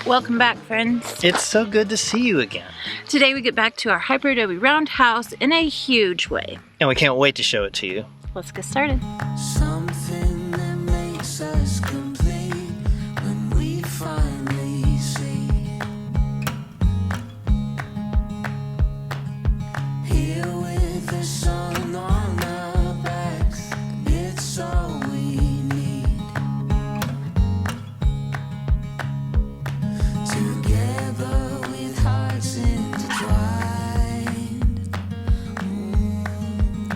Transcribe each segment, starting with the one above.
Welcome back, friends. It's so good to see you again. Today we get back to our Hyperadobe Roundhouse in a huge way. And we can't wait to show it to you. Let's get started. Something that makes us complete when we finally see. Here with the sun on our backs, it's all we need. Together with hearts intertwined,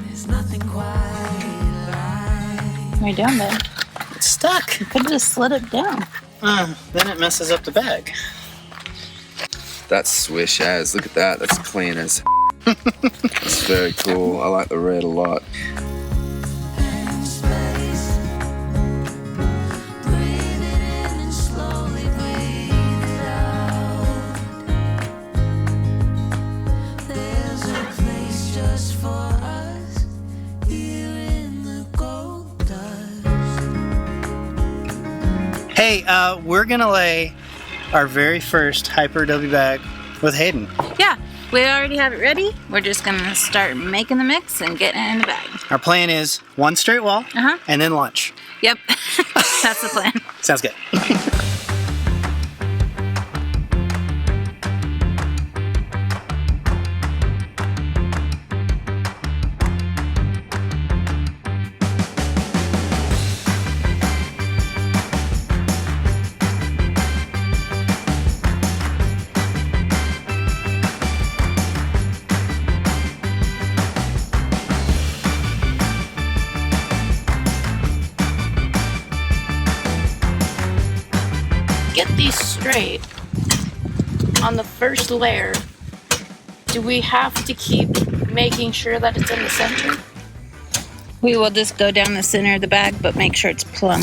there's nothing quite like. Right down there. It's stuck. You could just slid it down. Then it messes up the bag. That's swish as. Look at that. That's clean as. That's very cool. I like the red a lot. And space, breathe it in and slowly breathe it out. There's a place just for us here in the gold dust. Hey, we're gonna lay our very first Hyperadobe bag with Hayden. Yeah, we already have it ready. We're just gonna start making the mix and getting it in the bag. Our plan is one straight wall and then lunch. Yep, that's the plan. Sounds good. Get these straight on the first layer. Do we have to keep making sure that it's in the center? We will just go down the center of the bag, but make sure it's plumb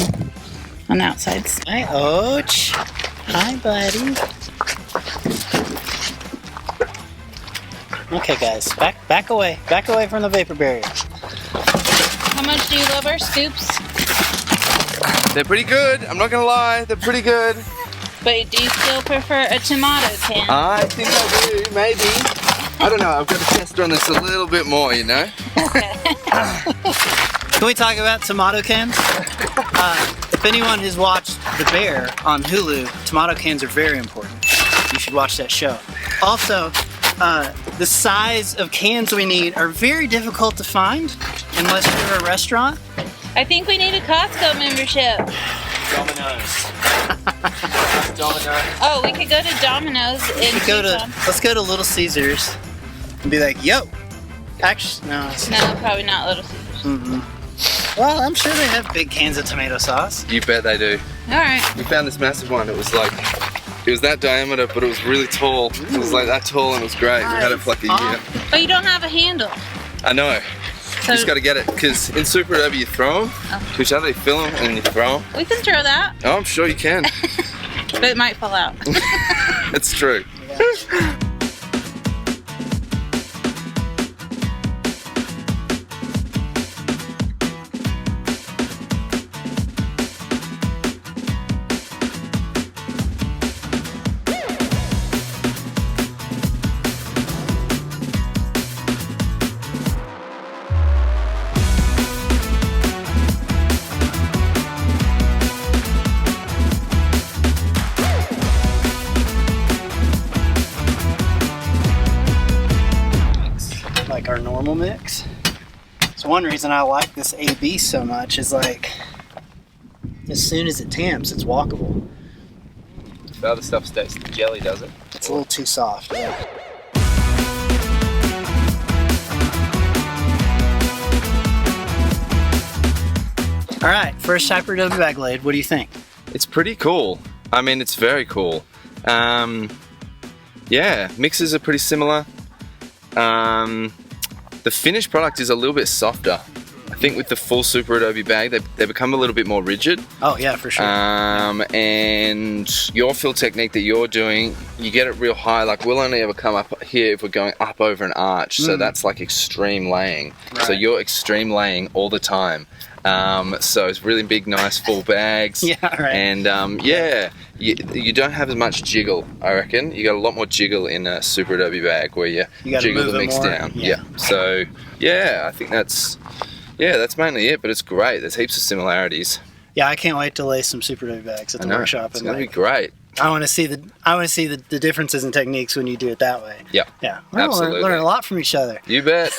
on the outsides. Hi, Och. Hi, buddy. Okay, guys, back away from the vapor barrier. How much do you love our scoops? They're pretty good. I'm not gonna lie. They're pretty good. But do you still prefer a tomato can? I think I do. Maybe. I don't know. I've got to test on this a little bit more. You know. Can we talk about tomato cans? If anyone has watched The Bear on Hulu, tomato cans are very important. You should watch that show. Also, the size of cans we need are very difficult to find unless you're a restaurant. I think we need a Costco membership. Domino's. Domino's. Oh, we could go to Domino's in Tucson. Let's go to Little Caesars and be like, yo. Actually, no. No, probably not Little Caesars. Well, I'm sure they have big cans of tomato sauce. You bet they do. All right. We found this massive one. It was that diameter, but it was really tall. It was like that tall and it was great. We had it for like a year. But you don't have a handle. I know. So You just got to get it, because in Superadobe you throw them to each other, you fill them and you throw them. we can throw that, Oh, I'm sure you can. but it might fall out. It's true. Like our normal mix. So one reason I like this AB so much is like, as soon as it tamps, it's walkable. The other stuff stays to the jelly, does it? It's a little too soft. Yeah. All right, first Hyperadobe bag laid. What do you think? It's pretty cool. I mean, it's very cool. Yeah, mixes are pretty similar. The finished product is a little bit softer. I think with the full Superadobe bag, they become a little bit more rigid. Oh yeah, for sure. And your fill technique that you're doing, you get it real high. Like we'll only ever come up here if we're going up over an arch. So that's like extreme laying. Right. So you're extreme laying all the time. So it's really big, nice full bags. Yeah, right. And you don't have as much jiggle, I reckon. You got a lot more jiggle in a Superadobe bag where you jiggle the mix down. Yeah. So yeah, I think that's mainly it, but it's great. There's heaps of similarities. Yeah, I can't wait to lay some Superadobe bags at the workshop. It's gonna be great. I want to see the differences in techniques when you do it that way. Yeah. Yeah. We're Absolutely. learn a lot from each other. You bet.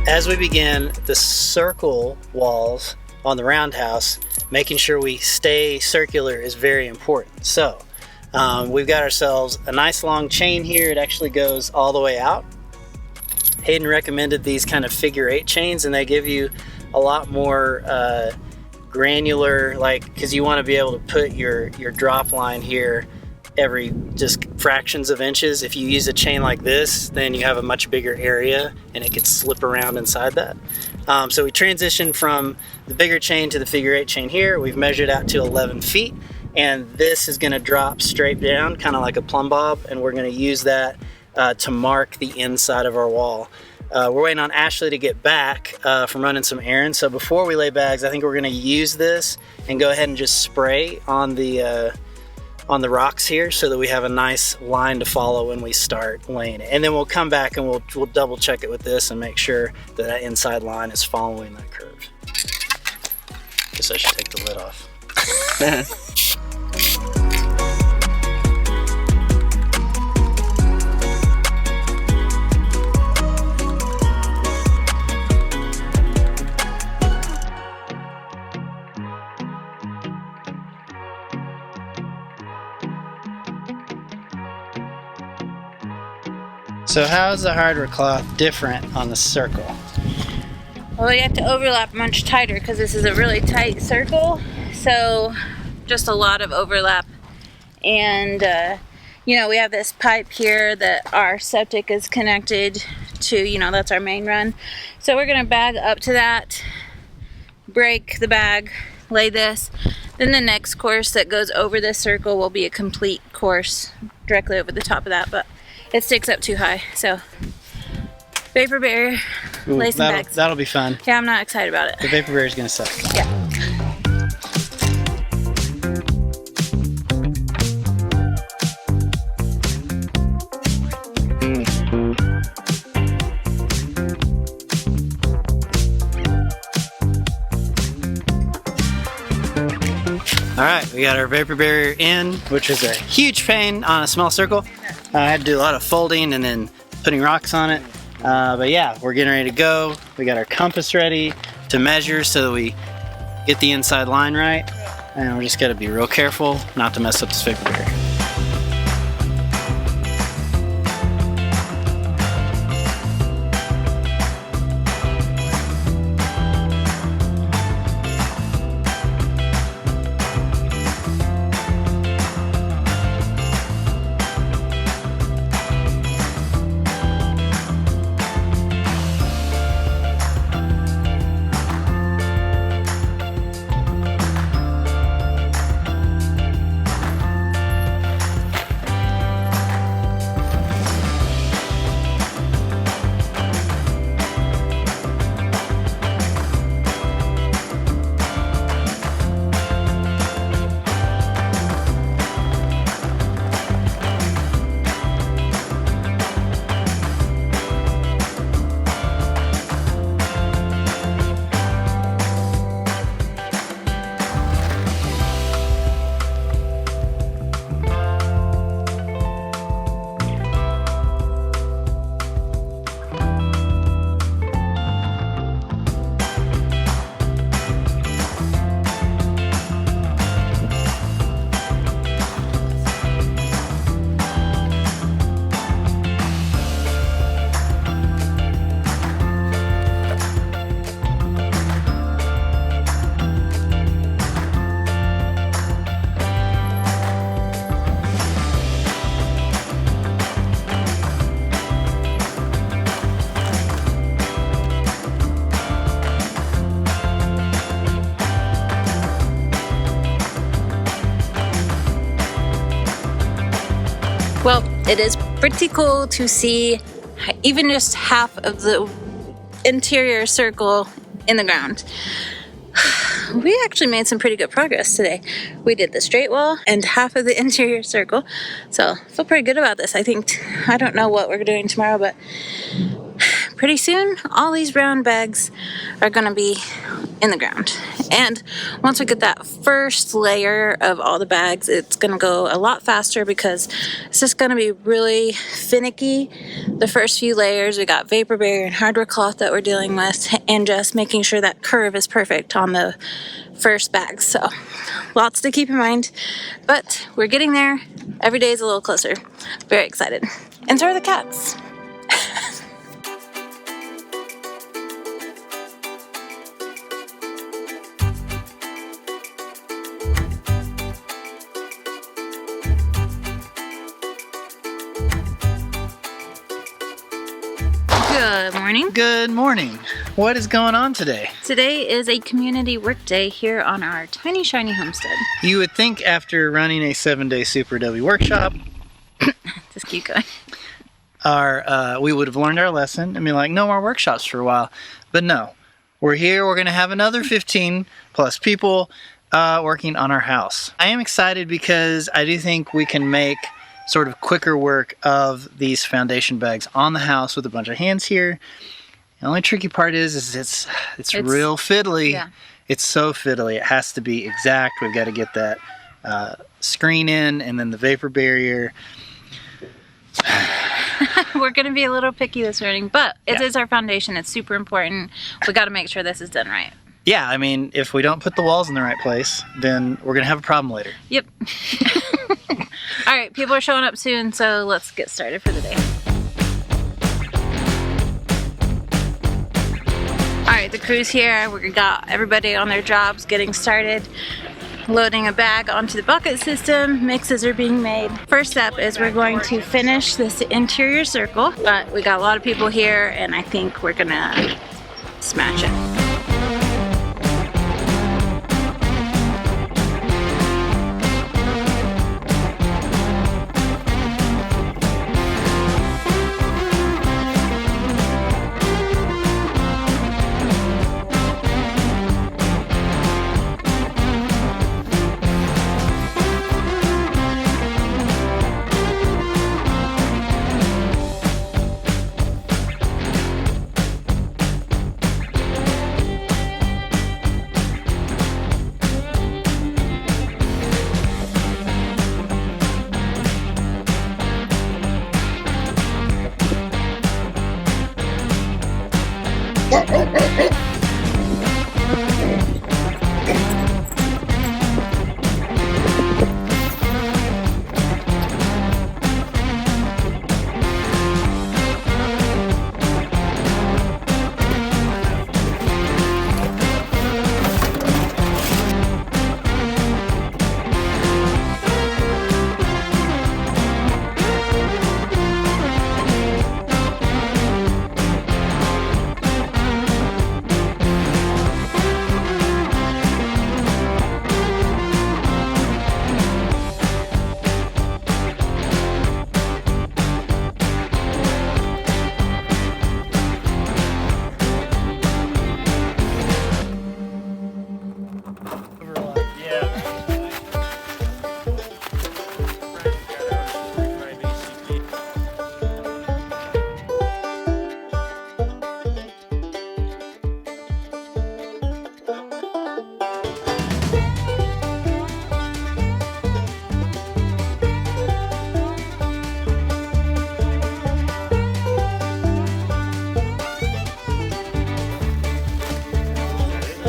As we begin the circle walls on the Roundhouse, making sure we stay circular is very important. So we've got ourselves a nice long chain here. It actually goes all the way out. Hayden recommended these kind of figure 8 chains, and they give you a lot more granular, like, because you want to be able to put your drop line here every just fractions of inches. If you use a chain like this, then you have a much bigger area and it could slip around inside that. So we transitioned from the bigger chain to the figure 8 chain here. We've measured out to 11 feet, and this is going to drop straight down kind of like a plumb bob, and we're going to use that to mark the inside of our wall. We're waiting on Ashley to get back from running some errands, so before we lay bags, I think we're going to use this and go ahead and just spray on the rocks here so that we have a nice line to follow when we start laying it. And then we'll come back and we'll double check it with this and make sure that that inside line is following that curve. Guess I should take the lid off. So how is the hardware cloth different on the circle? Well, you have to overlap much tighter because this is a really tight circle. So just a lot of overlap. And, we have this pipe here that our septic is connected to, that's our main run. So we're going to bag up to that, break the bag, lay this. Then the next course that goes over this circle will be a complete course directly over the top of that. But it sticks up too high, so vapor barrier, lay some bags. That'll be fun. Yeah, I'm not excited about it. The vapor barrier is gonna suck. Yeah. All right, we got our vapor barrier in, which is a huge pain on a small circle. I had to do a lot of folding and then putting rocks on it. But yeah, we're getting ready to go. We got our compass ready to measure so that we get the inside line right. And we're just gotta be real careful not to mess up this vapor barrier. Well, it is pretty cool to see even just half of the interior circle in the ground. We actually made some pretty good progress today. We did the straight wall and half of the interior circle. So I feel pretty good about this. I don't know what we're doing tomorrow, but pretty soon all these round bags are gonna be in the ground. And once we get that first layer of all the bags, it's gonna go a lot faster because it's just gonna be really finicky. The first few layers, we got vapor barrier and hardware cloth that we're dealing with, and just making sure that curve is perfect on the first bag. So lots to keep in mind, but we're getting there. Every day is a little closer. Very excited. And so are the cats. Good morning. Good morning. What is going on today? Today is a community work day here on our tiny shiny homestead. You would think after running a 7-day Superadobe workshop, Just keep going. we would have learned our lesson and be like, no more workshops for a while. But no, we're here. We're going to have another 15 plus people working on our house. I am excited because I do think we can make sort of quicker work of these foundation bags on the house with a bunch of hands here. The only tricky part is it's real fiddly. Yeah. It's so fiddly. It has to be exact. We've got to get that screen in and then the vapor barrier. We're going to be a little picky this morning, but it is our foundation. It's super important. We got to make sure this is done right. Yeah, I mean, if we don't put the walls in the right place, then we're going to have a problem later. Yep. All right, people are showing up soon, so let's get started for the day. All right, the crew's here. We got everybody on their jobs getting started. Loading a bag onto the bucket system. Mixes are being made. First step is we're going to finish this interior circle, but we got a lot of people here and I think we're gonna smash it.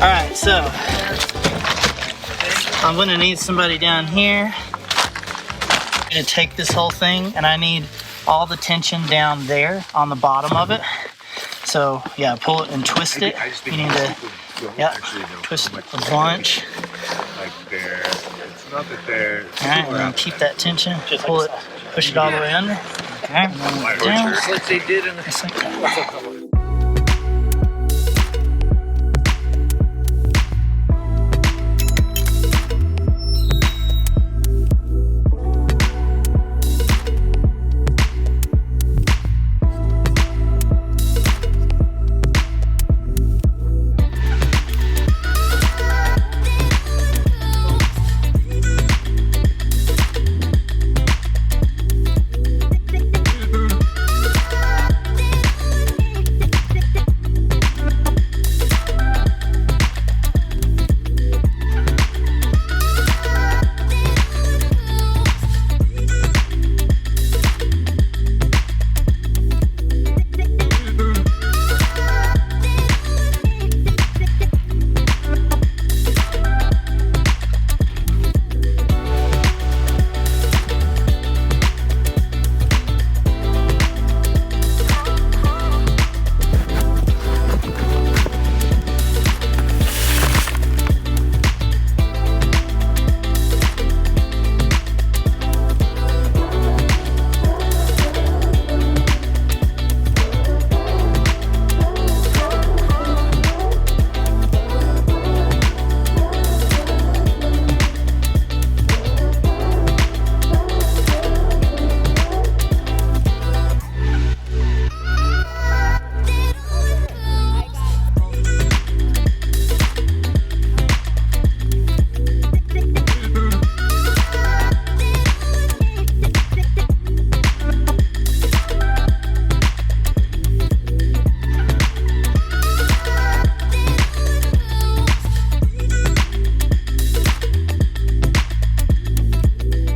Alright, so I'm gonna need somebody down here. I'm gonna take this whole thing and I need all the tension down there on the bottom of it. So yeah, pull it and twist it. You need to twist a bunch. Alright, and then keep that tension. Pull it, push it all the way under. Okay, and then down. Just like they did in the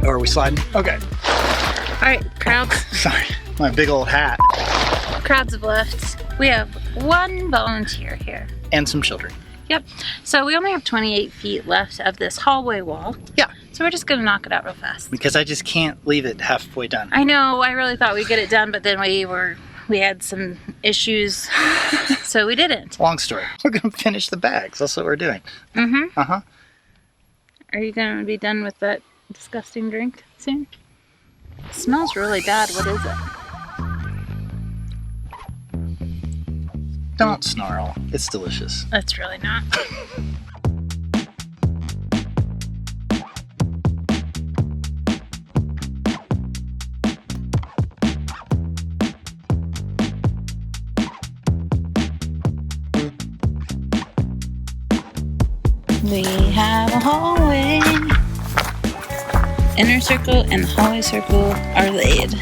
Or are we sliding? Okay. All right, crowds. Sorry, my big old hat. Crowds have left. We have one volunteer here. And some children. Yep. So we only have 28 feet left of this hallway wall. Yeah. So we're just gonna knock it out real fast. Because I just can't leave it halfway done. I know, I really thought we'd get it done, but then we had some issues, so we didn't. Long story. We're gonna finish the bags. That's what we're doing. Mm-hmm. Uh-huh. Are you gonna be done with that disgusting drink soon? It smells really bad. What is it? Don't snarl. It's delicious. That's really not. We have a hallway. Inner circle and the hallway circle are laid.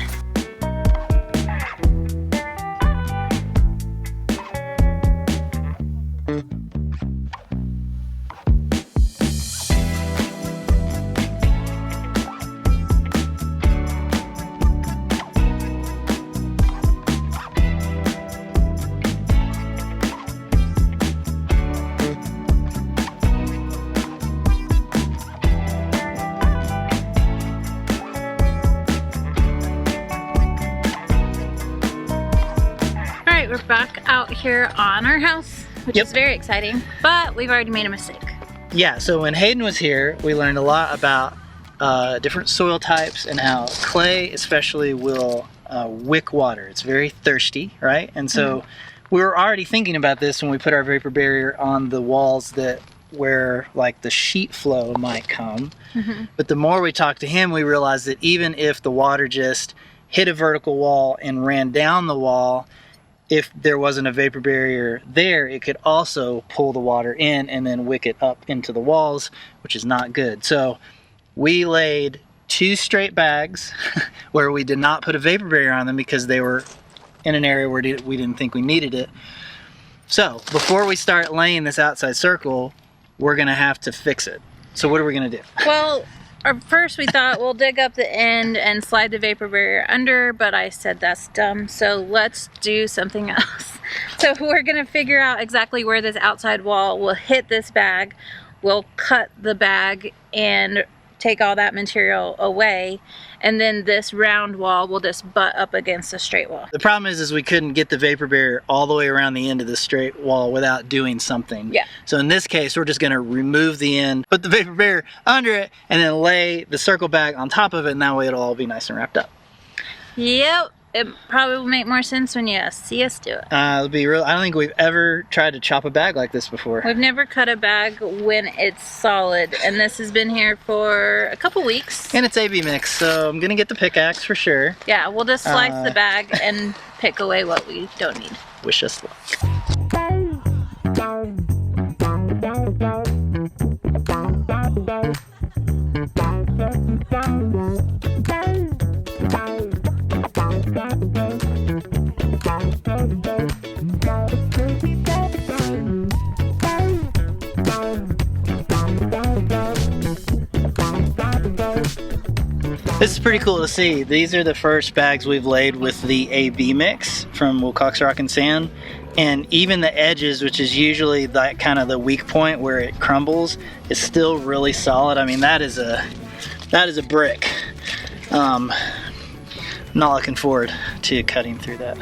We're back out here on our house, which is very exciting, but we've already made a mistake. Yeah, so when Hayden was here, we learned a lot about different soil types and how clay especially will wick water. It's very thirsty, right? And so we were already thinking about this when we put our vapor barrier on the walls where like the sheet flow might come. But the more we talked to him, we realized that even if the water just hit a vertical wall and ran down the wall, if there wasn't a vapor barrier there, it could also pull the water in and then wick it up into the walls, which is not good. So we laid 2 straight bags where we did not put a vapor barrier on them because they were in an area where we didn't think we needed it. So before we start laying this outside circle, we're gonna have to fix it. So what are we gonna do? Well, first we thought we'll dig up the end and slide the vapor barrier under, but I said that's dumb, so let's do something else. So we're gonna figure out exactly where this outside wall will hit this bag. We'll cut the bag and take all that material away, and then this round wall will just butt up against a straight wall. The problem is we couldn't get the vapor barrier all the way around the end of the straight wall without doing something. Yeah. So in this case, we're just gonna remove the end, put the vapor barrier under it, and then lay the circle bag on top of it, and that way it'll all be nice and wrapped up. Yep. It probably will make more sense when you see us do it. It'll be real. I don't think we've ever tried to chop a bag like this before. We've never cut a bag when it's solid, and this has been here for a couple weeks. And it's AB mix, so I'm gonna get the pickaxe for sure. Yeah, we'll just slice the bag and pick away what we don't need. Wish us luck. This is pretty cool to see. These are the first bags we've laid with the AB mix from Wilcox Rock and Sand. And even the edges, which is usually that kind of the weak point where it crumbles, is still really solid. I mean, that is a brick. I'm not looking forward to cutting through that.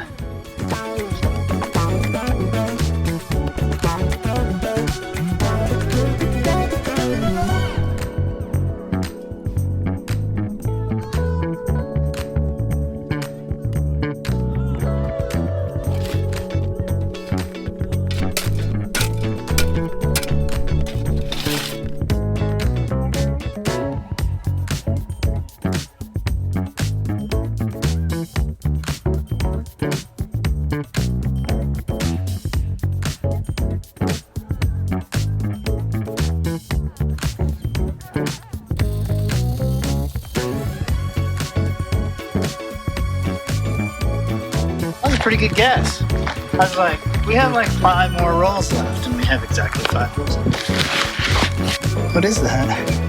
Pretty good guess. I was like, we have like 5 more rolls left, and we have exactly 5 rolls left. What is that?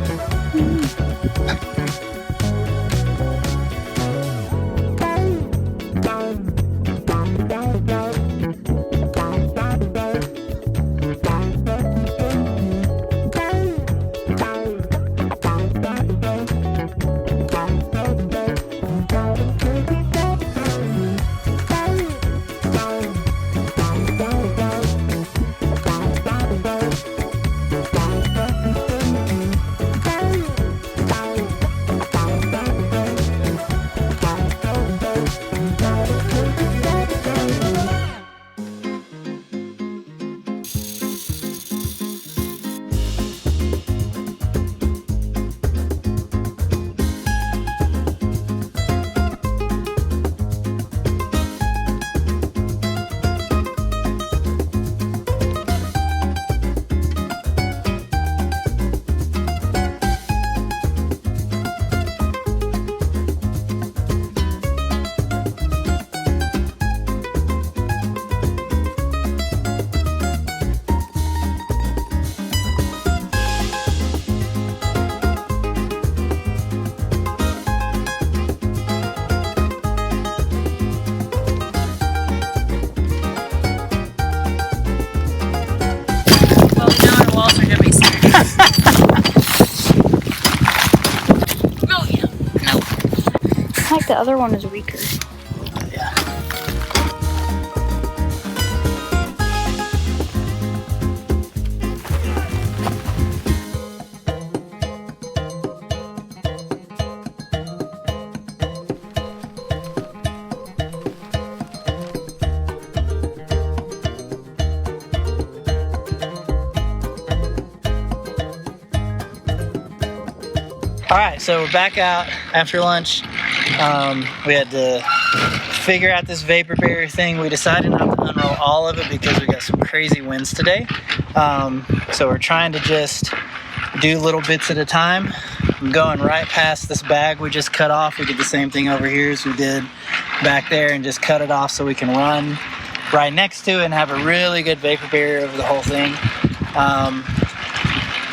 the other one is weaker. Yeah. All right, so we're back out after lunch. We had to figure out this vapor barrier thing. We decided not to unroll all of it because we got some crazy winds today. So we're trying to just do little bits at a time. I'm going right past this bag we just cut off. We did the same thing over here as we did back there and just cut it off so we can run right next to it and have a really good vapor barrier over the whole thing.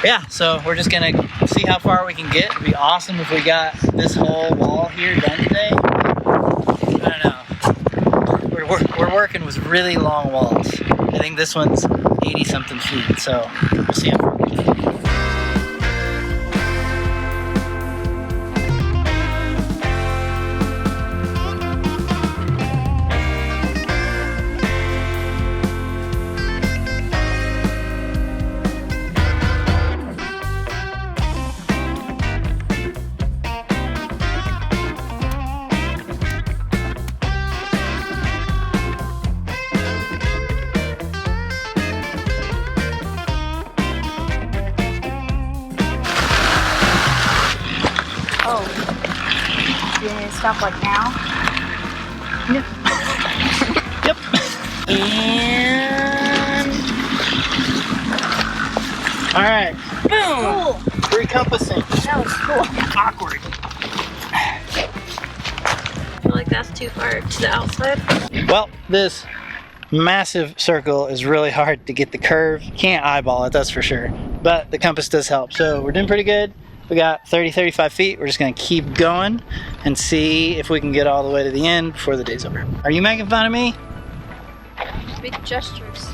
Yeah, so we're just gonna see how far we can get. It'd be awesome if we got this whole wall here done today. I don't know. We're working with really long walls. I think this one's 80 something feet, so we'll see how far we can get. Stop like now. Yep. Yep. And all right. boom. Cool. Recompassing. That was cool. Awkward. I feel like that's too far to the outside. Well, this massive circle is really hard to get the curve. Can't eyeball it, that's for sure. But the compass does help. So we're doing pretty good. We got 30, 35 feet. We're just gonna keep going and see if we can get all the way to the end before the day's over. Are you making fun of me? Big gestures.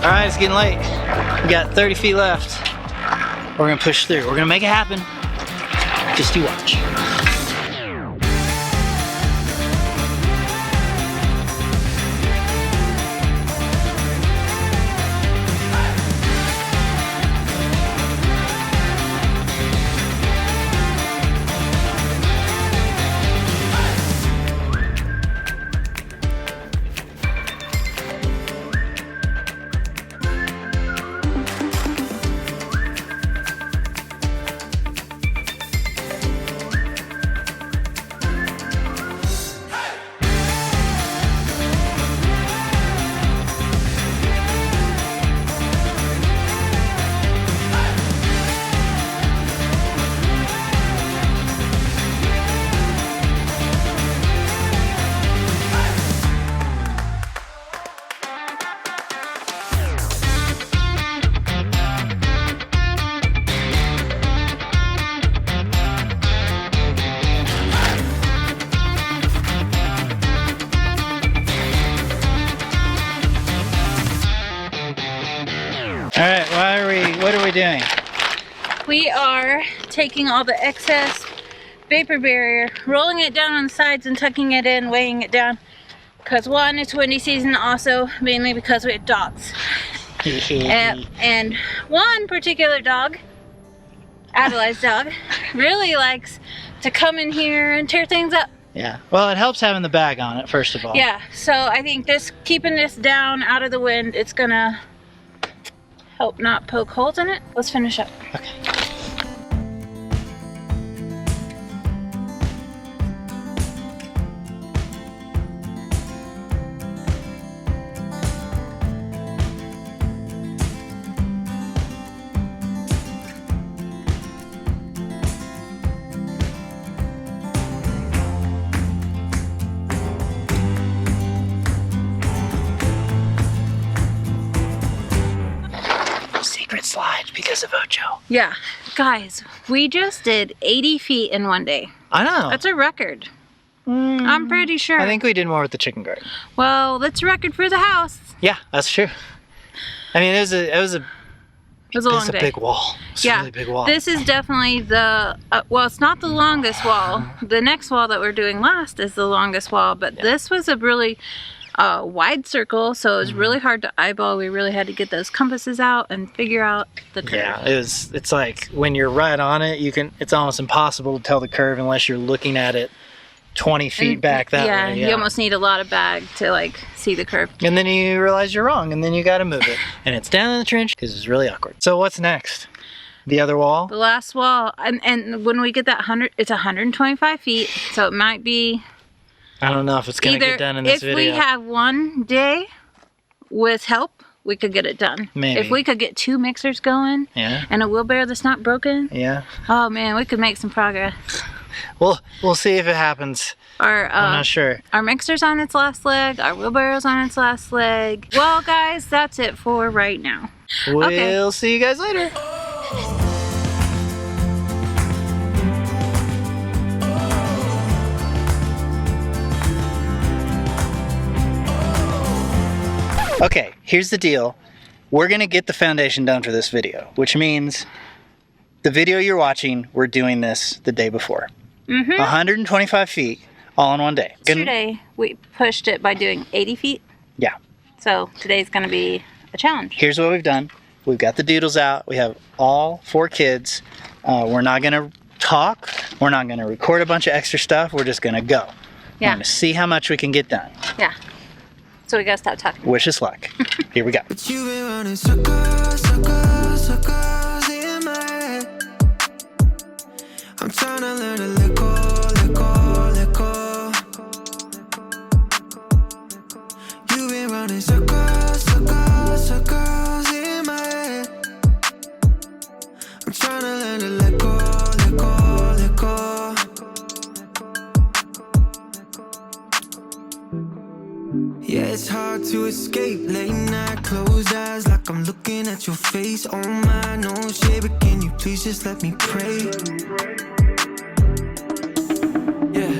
All right, it's getting late. We got 30 feet left. We're gonna push through. We're gonna make it happen. Just you watch. All right, what are we doing? We are taking all the excess vapor barrier, rolling it down on the sides and tucking it in, weighing it down. Because one, it's windy season, also mainly because we had dogs. And one particular dog, Adelaide's dog, really likes to come in here and tear things up. Yeah. Well, it helps having the bag on it, first of all. Yeah. So I think keeping this down out of the wind, it's gonna help not poke holes in it. Let's finish up. Okay. Slide because of Ocho. Yeah, guys, we just did 80 feet in one day. I know. That's a record. I'm pretty sure. I think we did more with the chicken garden. Well, that's a record for the house. Yeah, that's true. I mean, it was a long day. big wall. It's a really big wall. This is definitely the, well, it's not the longest wall. The next wall that we're doing last is the longest wall, but this was a really wide circle, so it was really hard to eyeball. We really had to get those compasses out and figure out the curve. Yeah, it's like when you're right on it, it's almost impossible to tell the curve unless you're looking at it 20 feet back that way. Yeah, you almost need a lot of bag to like see the curve. And then you realize you're wrong, and then you got to move it. And it's down in the trench because it's really awkward. So what's next? The other wall? The last wall. And when we get that 100, it's 125 feet, so it might be... I don't know if it's going to get done in this video. If we have one day with help, we could get it done. Maybe. If we could get 2 mixers going and a wheelbarrow that's not broken, oh man, we could make some progress. We'll see if it happens. I'm not sure. Our mixer's on its last leg, our wheelbarrow's on its last leg. Well guys, that's it for right now. We'll see you guys later. Okay, here's the deal. We're gonna get the foundation done for this video, which means the video you're watching, we're doing this the day before. 125 feet, all in one day. Yesterday, we pushed it by doing 80 feet. Yeah. So today's gonna be a challenge. Here's what we've done. We've got the doodles out. We have all 4 kids. We're not gonna talk. We're not gonna record a bunch of extra stuff. We're just gonna go. We're gonna see how much we can get done. Yeah. So we gotta stop talking. Wish us luck. Here we go. But you've been running circles, circles, circles in my head. I'm trying to learn to let go, let go, let go. You've been running circles, circles, circles in my head. I'm trying to learn to let go, let go, let go. Yeah, it's hard to escape late night, closed eyes like I'm looking at your face. Oh my, no shade, but can you please just let me pray? Yeah,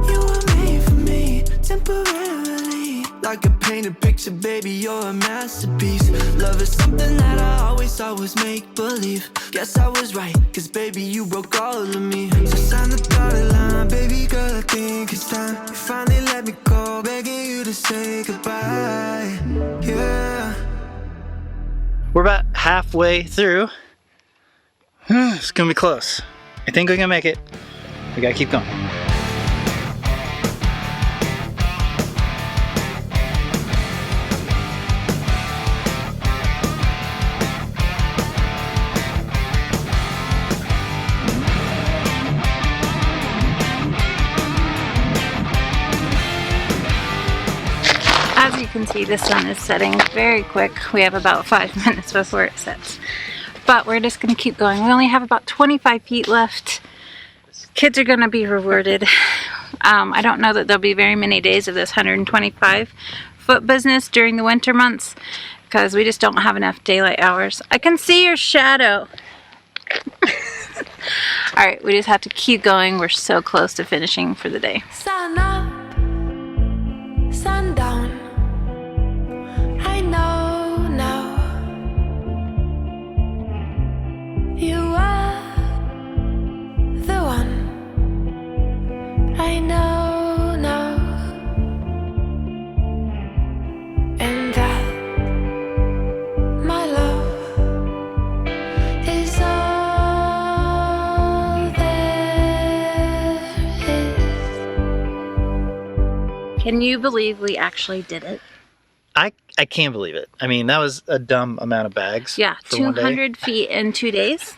you were made for me, temporarily. Like a painted picture, baby, you're a masterpiece. Love is something that I always thought was make-believe. Guess I was right, cause baby, you broke all of me. So sign the dotted line, baby girl, I think it's time. You finally let me go, begging you to say goodbye. Yeah. We're about halfway through. It's gonna be close. I think we can make it. We gotta keep going. As you can see, the sun is setting very quick. We have about 5 minutes before it sets. But we're just gonna keep going. We only have about 25 feet left. Kids are gonna be rewarded. I don't know that there'll be very many days of this 125 foot business during the winter months because we just don't have enough daylight hours. I can see your shadow. All right, we just have to keep going. We're so close to finishing for the day. Sun up, sun down. I know now. You are the one. I know now. And that believe we actually did it? I can't believe it. I mean, that was a dumb amount of bags. Yeah, for one day. 200 feet in 2 days.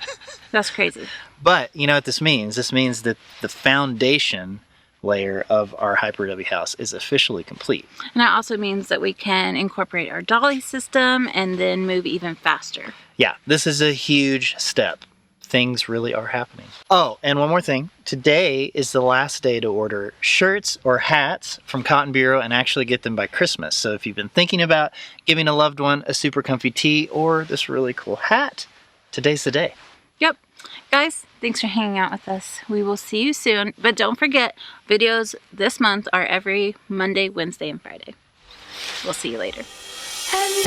That's crazy. But you know what this means? This means that the foundation layer of our Hyperadobe house is officially complete. And that also means that we can incorporate our dolly system and then move even faster. Yeah, this is a huge step. Things really are happening. Oh, and one more thing. Today is the last day to order shirts or hats from Cotton Bureau and actually get them by Christmas. So if you've been thinking about giving a loved one a super comfy tee or this really cool hat, today's the day. Yep. Guys, thanks for hanging out with us. We will see you soon. But don't forget, videos this month are every Monday, Wednesday, and Friday. We'll see you later. And